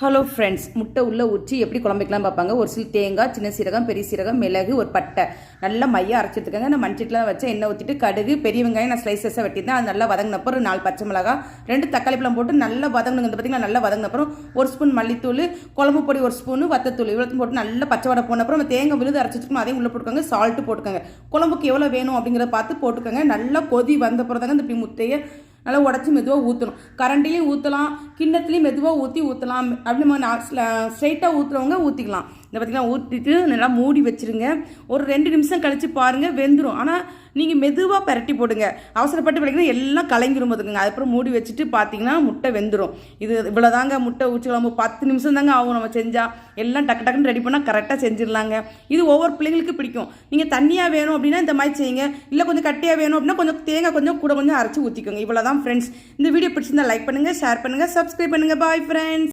Hello friends, முட்டை உள்ளே ஊற்றி எப்படி குழம்புக்கலாம் பார்ப்பாங்க. ஒரு சில தேங்காய், சின்ன சீரகம், பெரிய சீரகம், மிளகு, ஒரு பட்டை நல்லா மையாக அரைச்சிட்டுருக்காங்க. நான் மண்சட்டிலாம் வச்சு எண்ணெய் ஊற்றிட்டு கடுகு, பெரிய வெங்காயம் நான் ஸ்லைசஸாக வெட்டியிருந்தேன். அது நல்லா வதங்கினப்போ ஒரு 4 பச்சை மிளகா, 2 தக்காளி பழம் போட்டு நல்லா வதங்கணுங்க. இந்த பார்த்திங்கன்னா நல்லா வதங்கினப்புறம் 1 ஸ்பூன் மல்லித்தூள், குழம்பு பொடி 1 ஸ்பூன், வத்தத்தூள் இவ்வளோத்தையும் போட்டு நல்லா பச்சை வடை போனப்புறம் நம்ம தேங்காய் விழுது அரைச்சிட்டுருக்கோம். அதையும் உள்ளே போட்டுக்கோங்க. சால்ட்டு போட்டுக்கோங்க. குழம்புக்கு எவ்வளோ வேணும் அப்படிங்கிறத பார்த்து போட்டுக்கோங்க. நல்லா கொதி வந்தப்புறம் தாங்க இந்த முட்டையை நல்லா உடச்சி மெதுவாக ஊற்றணும். கரண்டிலையும் ஊற்றலாம், கிண்ணத்துலேயும் மெதுவாக ஊற்றலாம். அப்படி நம்ம ஸ்ட்ரைட்டாக ஊற்றுறவங்க ஊற்றிக்கலாம். இந்த பார்த்திங்கன்னா ஊற்றிட்டு நல்லா மூடி வச்சுருங்க. ஒரு 2 நிமிஷம் கழித்து பாருங்கள், வெந்துடும். ஆனால் நீங்கள் மெதுவாக பரட்டி போடுங்க. அவசரப்பட்டு பார்த்தீங்கன்னா எல்லாம் கலங்கிரும் பார்த்துக்குங்க. அதுக்கப்புறம் மூடி வச்சுட்டு பார்த்தீங்கன்னா முட்டை வெந்துடும். இது இவ்வளோ தாங்க முட்டை ஊற்றி குழம்பு. 10 நிமிஷம் தாங்க ஆகும் நம்ம செஞ்சால். எல்லாம் டக்கு டக்குன்னு ரெடி பண்ணால் கரெக்டாக செஞ்சிடலாங்க. இது ஒவ்வொரு பிள்ளைங்களுக்கு பிடிக்கும். நீங்கள் தண்ணியாக வேணும் அப்படின்னா இந்த மாதிரி செய்யுங்க. இல்லை கொஞ்சம் கட்டியாக வேணும் அப்படின்னா கொஞ்சம் தேங்காய் கொஞ்சம் அரைச்சி ஊற்றிக்கோங்க. இவ்வளோ தான் ஃப்ரெண்ட்ஸ். இந்த வீடியோ பிடிச்சிருந்தா லைக் பண்ணுங்கள், ஷேர் பண்ணுங்கள், சப்ஸ்கிரைப் பண்ணுங்கள். Bye friends.